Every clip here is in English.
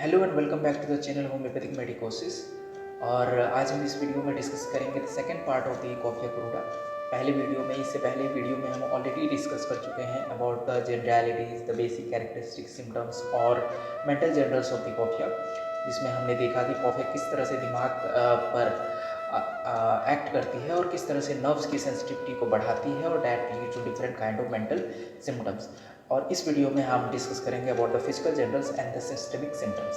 Hello and welcome back to the channel homoeopathic Medicosis. और आज हम इस वीडियो में डिस्कस करेंगे the second part of the coffea cruda. इससे पहले वीडियो में हम ऑलरेडी डिस्कस कर चुके हैं about the generalities, the basic characteristic symptoms और mental generals of the coffea, जिसमें हमने देखा कि कॉफिया किस तरह से दिमाग पर एक्ट करती है और किस तरह से नर्व्स की सेंसिटिविटी को बढ़ाती है और that lead to different kind of mental symptoms. और इस वीडियो में हम डिस्कस करेंगे about the physical generals and the systemic symptoms.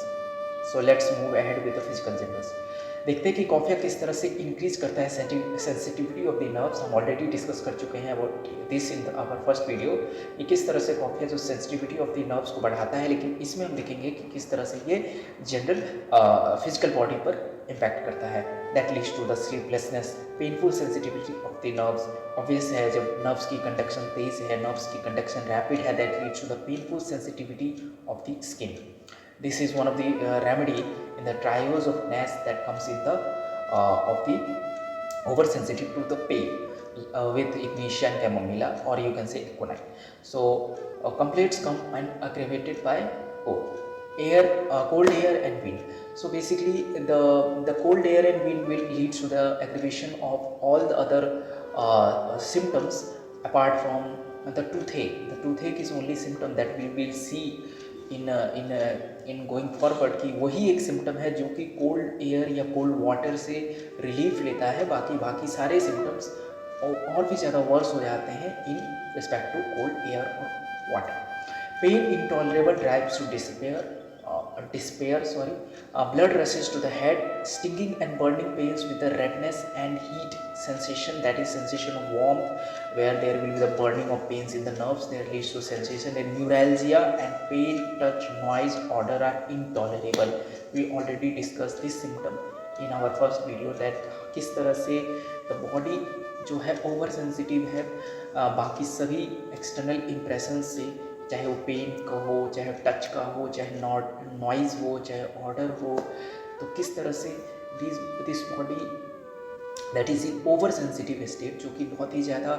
So let's move ahead with the physical generals. देखते हैं कि कॉफिया किस तरह से इंक्रीज करता है सेंसिटिविटी ऑफ द नर्व्स। हम ऑलरेडी डिस्कस कर चुके हैं about this in our first video कि किस तरह से कॉफिया जो सेंसिटिविटी ऑफ द नर्व्स को बढ़ाता है, लेकिन इसमें हम देखेंगे कि किस तरह से ये जनरल फिजिकल बॉडी पर इम्पैक्ट करता है। That leads to the sleeplessness, painful sensitivity of the nerves. Obvious है, जब नर्व्स की कंडक्शन तेज है, नर्व्स की कंडक्शन रैपिड है, that leads to the painful sensitivity of the skin. This is one of the remedy in the trios of Nash that comes in the of the oversensitive to the pain with ignitia and chamomilla, or you can say equinine. So complaints come and aggravated by cold air and wind. So basically the cold air and wind will lead to the aggravation of all the other symptoms apart from the toothache. The toothache is only symptom that we will see in going forward कि वही एक symptom है जो कि cold air या cold water से relief लेता है। बाकी सारे सिम्टम्स और भी ज़्यादा वर्स हो जाते हैं in respect to cold air और water. Pain intolerable drives to despair, blood rushes to the head, stinging and burning pains with the redness and heat sensation, that is sensation of warmth, where there will be the burning of pains in the nerves, there leads to sensation, and neuralgia and pain, touch, noise, odor are intolerable. We already discussed this symptom in our first video that किस तरह से the body जो है over sensitive है बाकी सभी external impression से, चाहे वो पेन का हो, चाहे टच का हो, चाहे नॉइज़ हो, चाहे ऑर्डर हो, तो किस तरह से this body that is in over sensitive state, जो कि बहुत ही ज़्यादा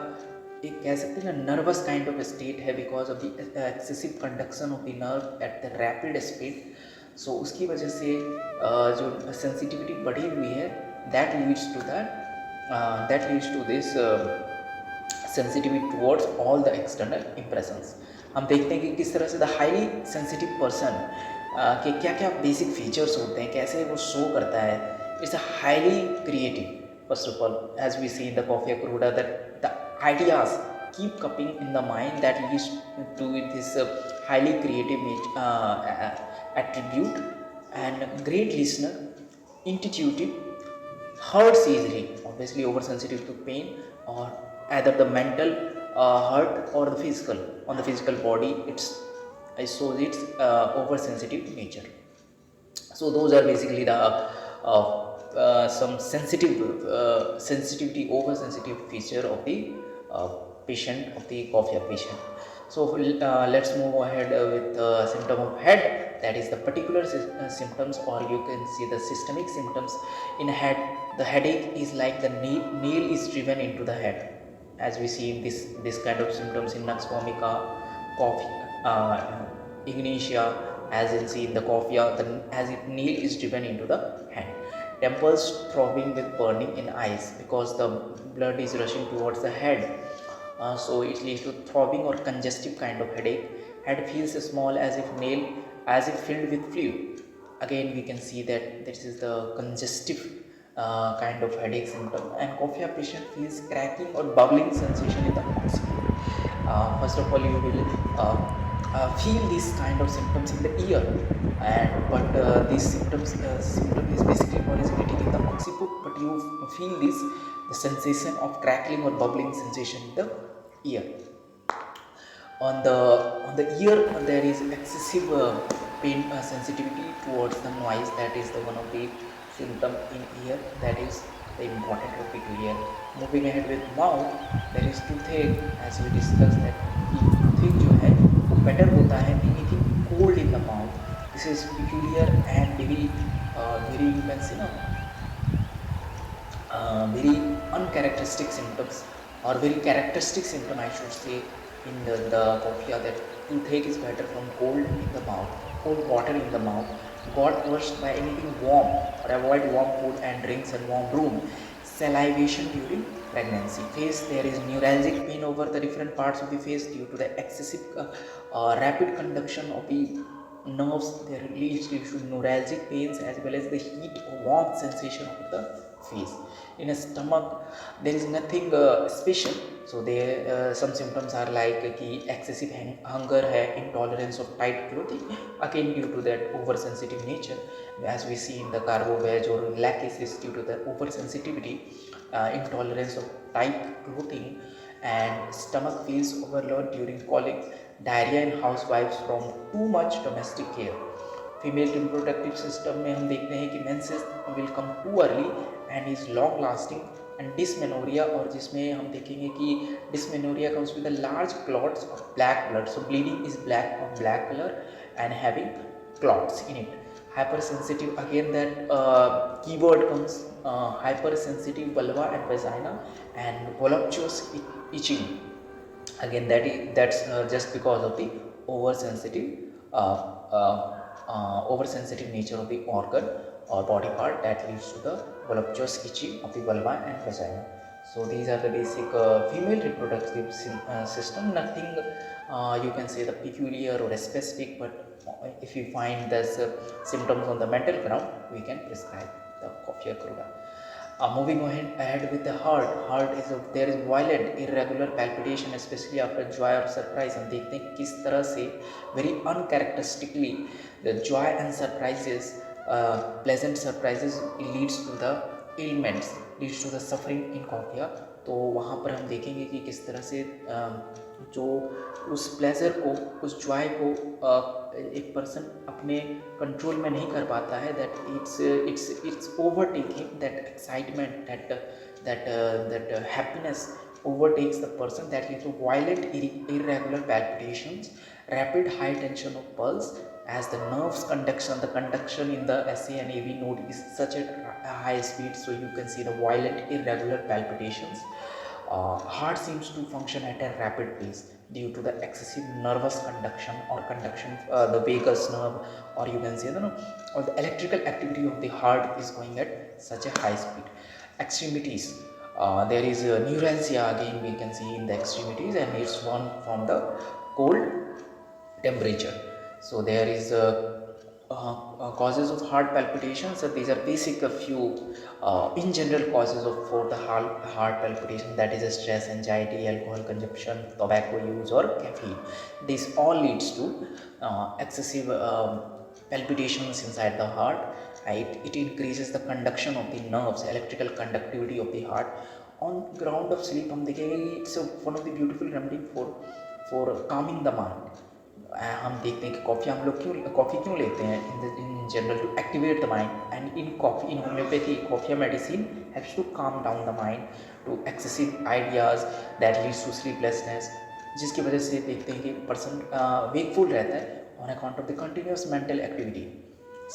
एक कह सकते हैं ना नर्वस काइंड ऑफ स्टेट है because of the excessive conduction of the nerve at the rapid speed. So उसकी वजह से जो सेंसिटिविटी बढ़ी हुई है that leads to this sensitivity towards all the external impressions. हम देखते हैं कि किस तरह से द हाईली सेंसिटिव पर्सन के क्या क्या बेसिक फीचर्स होते हैं, कैसे वो शो करता है. It's a highly creative. First of all, as we see in the coffea cruda, that the ideas keep coming in the mind that leads to this highly creative attribute, and great listener, intuitive, hurts easily, obviously oversensitive to pain, or either the mental hurt or the physical on the physical body. I shows its oversensitive nature. So those are basically the some sensitivity oversensitive feature of the patient, of the cofia patient. So let's move ahead with the symptom of head, that is the particular symptoms, or you can see the systemic symptoms in head. The headache is like the nail is driven into the head, as we see in this kind of symptoms in nux vomica, ignitia, as you see in the cofia, as if nail is driven into the hand. Temples throbbing with burning in eyes because the blood is rushing towards the head. So it leads to throbbing or congestive kind of headache. Head feels small as if filled with fluid. Again we can see that this is the congestive kind of headache symptom. And cofia patient feels cracking or bubbling sensation in the occiput. First of all, you will feel these kind of symptoms in the ear, but these symptom is basically originating in the occiput, but you feel the sensation of crackling or bubbling sensation in the ear. On the ear there is excessive pain sensitivity towards the noise. That is the one of the symptom in ear, that is the important topic here. Moving ahead with mouth, there is toothache, as we discussed that toothache जो है वो better होता है anything cold in the mouth. This is peculiar and very you can say very uncharacteristic symptoms, or very characteristic symptom I should say, in the cofia, that toothache is better from cold in the mouth, cold water in the mouth, got worse by anything warm, or avoid warm food and drinks and warm room. Salivation during pregnancy phase, there is neuralgic pain over the different parts of the face due to the excessive rapid conduction of the nerves. There leads to neuralgic pains as well as the heat or warmth sensation of the face. In a stomach, there is nothing special. So there some symptoms are like कि excessive hunger है, intolerance of tight clothing, again due to that oversensitive nature, as we see in the carbo veg or lack cases due to the oversensitivity, intolerance of tight clothing, and stomach feels overload during colic, diarrhea in housewives from too much domestic care. Female reproductive system में हम देखते हैं कि menses will come too early and is long lasting, and dysmenorrhoea, और जिसमें हम देखेंगे कि dysmenorrhoea comes with large clots of black blood, so bleeding is black of black colour and having clots in it. Hypersensitive, again that keyword comes, hypersensitive vulva and vagina, and voluptuous itching, again that's just because of the oversensitive uh, uh, oversensitive nature of the organ or body part that leads to the voluptuous itching of the vulva and vagina. So these are the basic female reproductive system. Nothing you can say the peculiar or specific, but if you find there's symptoms on the mental ground, we can prescribe the coffee cruda. Moving ahead with the heart. Heart is there is violent irregular palpitation, especially after joy or surprise. हम देखते हैं किस तरह से very uncharacteristically the joy and surprises, pleasant surprises leads to the ailments, leads to the suffering in coffea. तो वहाँ पर हम देखेंगे कि किस तरह से जो उस प्लेजर को, उस जॉय को एक पर्सन अपने कंट्रोल में नहीं कर पाता है, that it's overtaking, that excitement, that happiness overtakes the person, that leads to violent irregular palpitations, rapid high tension of pulse, as the nerves conduction in the SA and AV node is such a high speed, so you can see the violent irregular palpitations. Heart seems to function at a rapid pace due to the excessive nervous conduction or conduction, the vagus nerve, or you can say or the electrical activity of the heart is going at such a high speed. Extremities, there is neuralgia, again we can see in the extremities, and it's one from the cold temperature. So there is causes of heart palpitations. So these are basic a few in general causes of for the heart palpitation, that is stress, anxiety, alcohol consumption, tobacco use, or caffeine. This all leads to excessive palpitations inside the heart. It increases the conduction of the nerves, electrical conductivity of the heart. On ground of sleep हम देखेंगे it's one of the beautiful remedy for calming the mind. हम देखते हैं कि coffee क्यों लेते हैं in general to activate the mind, and in homeopathy, coffee medicine helps to calm down the mind to excessive ideas that leads to sleeplessness, जिसकी वजह से देखते हैं कि पर्सन वेकफुल रहता है on account of the continuous mental activity.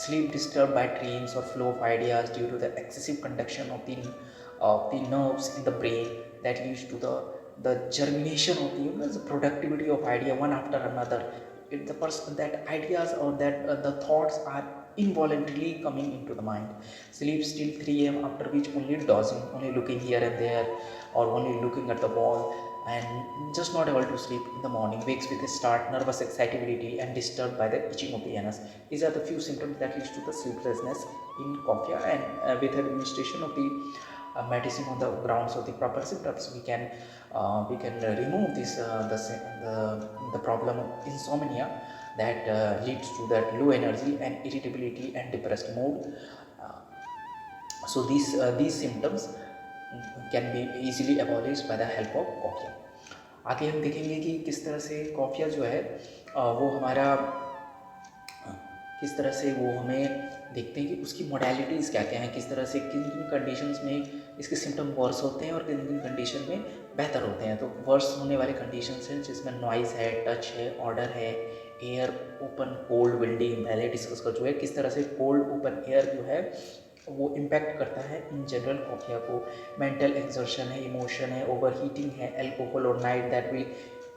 Sleep disturbed by dreams or flow of ideas due to the excessive conduction of the nerves in the brain, that leads to the germination of the productivity of idea one after another. The person that ideas or that the thoughts are involuntarily coming into the mind. Sleeps till 3 a.m. after which only dozing, only looking here and there, or only looking at the wall, and just not able to sleep in the morning. Wakes with a start, nervous excitability, and disturbed by the itching of the anus. These are the few symptoms that leads to the sleeplessness in coffee, and with administration of the medicine on the grounds of the proper symptoms, we can remove this the problem of insomnia that leads to that low energy and irritability and depressed mood. So these symptoms can be easily abolished by the help of coffea. आगे हम देखेंगे कि किस तरह से coffea जो है वो हमारा किस तरह से वो हमें देखते हैं कि उसकी मोडालिटीज़ क्या क्या हैं, किस तरह से किन किन कंडीशंस में इसके सिम्टम वर्स होते हैं और किन किन कंडीशन में बेहतर होते हैं. तो वर्स होने वाले कंडीशंस हैं जिसमें नॉइज़ है, टच है, ऑर्डर है, एयर ओपन, कोल्ड, विंडी. पहले डिस्कस कर चुके हैं किस तरह से कोल्ड ओपन एयर जो है वो इम्पैक्ट करता है इन जनरल कॉफिया को. मेंटल एक्सर्शन है, इमोशन है, ओवर हीटिंग है, एल्कोहल और night that will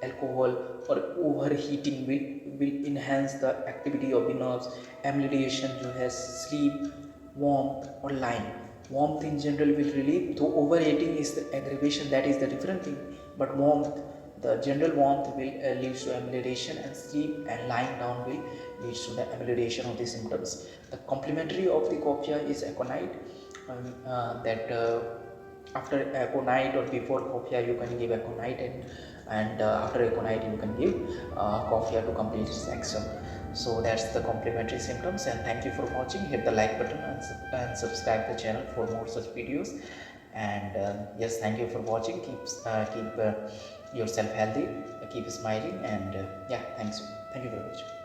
alcohol or overheating will enhance the activity of the nerves. Amylation जो है sleep, warmth or lying. Warmth in general will relieve, though overeating is the aggravation, that is the different thing. But warmth, the general warmth will lead to amylation, and sleep and lying down will lead to the amylation of the symptoms. The complementary of the coffee is aconite, that after aconite or before coffee you can give aconite, and after aconite you can give coffee to complete its action. So that's the complementary symptoms, and thank you for watching. Hit the like button and subscribe the channel for more such videos. And yes, thank you for watching. Keep yourself healthy, keep smiling, and yeah, thank you very much.